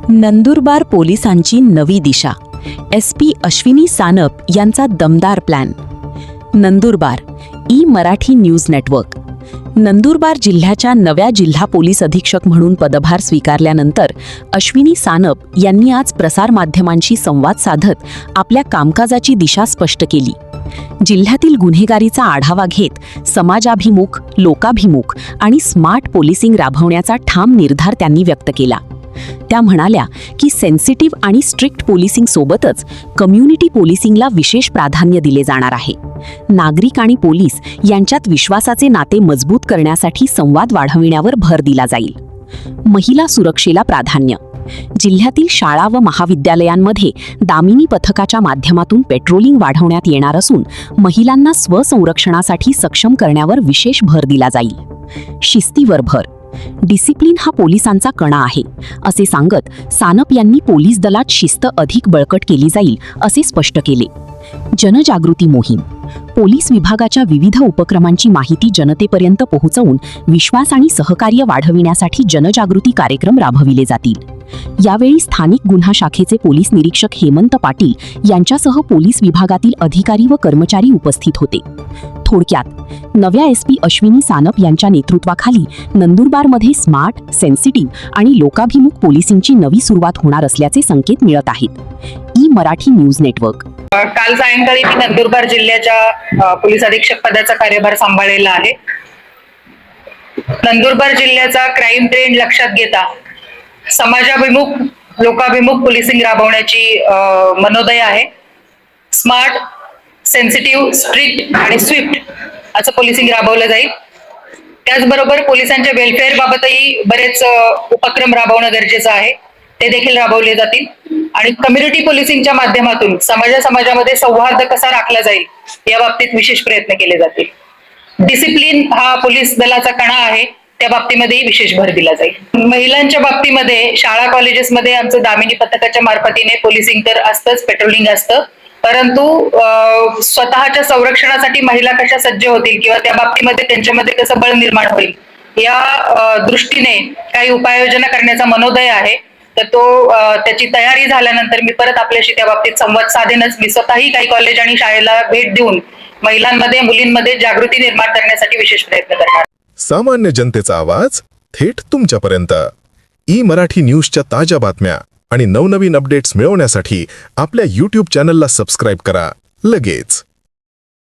नंदुरबार पोलिसांची नवी दिशा. SP अश्विनी सानप यांचा दमदार plan. Nandurbar Marathi news network. Nandurbar जिल्ह्याच्या नव्या जिल्हा पोलीस अधीक्षक म्हणून पदभार स्वीकारल्यानंतर अश्विनी सानप यांनी आज प्रसारमाध्यमांशी संवाद साधत आपल्या कामकाजाची दिशा स्पष्ट केली. जिल्ह्यातील गुन्हेगारीचा आढावा घेत समाजाभिमुख, लोकाभिमुख आणि स्मार्ट पोलिसिंग राबवण्याचा ठाम निर्धार त्यांनी व्यक्त केला. त्या म्हणाल्या की सेन्सिटिव्ह आणि स्ट्रिक्ट पोलिसिंग सोबतच कम्युनिटी पोलिसिंगला विशेष प्राधान्य दिले जाणार आहे. नागरिक आणि पोलीस यांच्यात विश्वासाचे नाते मजबूत करण्यासाठी संवाद वाढविण्यावर भर दिला जाईल. महिला सुरक्षेला प्राधान्य. जिल्ह्यातील शाळा व महाविद्यालयांमध्ये दामिनी पथकाच्या माध्यमातून पेट्रोलिंग वाढवण्यात येणार असून महिलांना स्वसंरक्षणासाठी सक्षम करण्यावर विशेष भर दिला जाईल. शिस्तीवर भर. डिसिप्लिन हा पोलिसांचा कणा आहे असे सांगत सानप यांनी पोलीस दलात शिस्त अधिक बळकट केली जाईल असे स्पष्ट केले. जनजागृती मोहीम. पोलीस विभागाच्या विविध उपक्रमांची माहिती जनतेपर्यंत पोहोचवून विश्वास आणि सहकार्य वाढविण्यासाठी जनजागृती कार्यक्रम राबविले जातील. यावेळी स्थानिक गुन्हा शाखेचे पोलीस निरीक्षक हेमंत पाटील यांच्यासह पोलीस विभागातील अधिकारी व कर्मचारी उपस्थित होते. थोडक्यात नव्या SP अश्विनी सानप यांच्या नेतृत्वाखाली नंदुरबारमध्ये स्मार्ट, सेन्सिटिव्ह आणि लोकाभिमुख पोलिसिंगची नवी सुरुवात होणार असल्याचे संकेत मिळत आहेत. Marathi news network. काल सायंकाळी मी नंदुरबार जिल्ह्याच्या पोलीस अधीक्षक पदाचा कार्यभार सांभाळलेला आहे. नंदुरबार जिल्ह्याचा क्राईम ट्रेंड लक्षात घेता समाजाभिमुख, लोकाभिमुख पोलिसिंग राबवण्याची मनोदय आहे. स्मार्ट, सेन्सिटिव्ह, स्ट्रिक्ट आणि स्विफ्ट असं पोलिसिंग राबवलं जाईल. त्याचबरोबर पोलिसांच्या वेलफेअर बाबतही बरेच उपक्रम राबवणं गरजेचं आहे, ते देखील राबवले जातील. आणि कम्युनिटी पोलिसिंगच्या माध्यमातून समाजामध्ये सौहार्द कसा राखला जाईल या बाबतीत विशेष प्रयत्न केले जातील. डिसिप्लिन हा पोलीस दलाचा कणा आहे, त्या बाबतीमध्येही विशेष भर दिला जाईल. महिलांच्या बाबतीमध्ये शाळा कॉलेजेसमध्ये आमचं दामिनी पथकाच्या मार्फतीने पोलिसिंग तर असतंच, पेट्रोलिंग असतं, परंतु स्वतःच्या संरक्षणासाठी महिला कशा सज्ज होतील किंवा त्या बाबतीमध्ये त्यांच्यामध्ये कसं बळ निर्माण होईल या दृष्टीने काही उपाययोजना करण्याचा मनोदय आहे. तर त्याची तयारी झाल्यानंतर मी परत आपल्याशी त्या बाबतीत संवाद साधेनच. मी स्वतःही काही कॉलेज आणि शाळेला भेट देऊन महिलांमध्ये, मुलींमध्ये जागृती निर्माण करण्यासाठी विशेष प्रयत्न करणार. सामान्य जनतेचा आवाज थेट तुमच्यापर्यंत. मराठी न्यूजच्या ताज्या बातम्या आणि नवनवीन अपडेट्स मिळवण्यासाठी आपल्या YouTube चॅनलला सबस्क्राईब करा लगेच.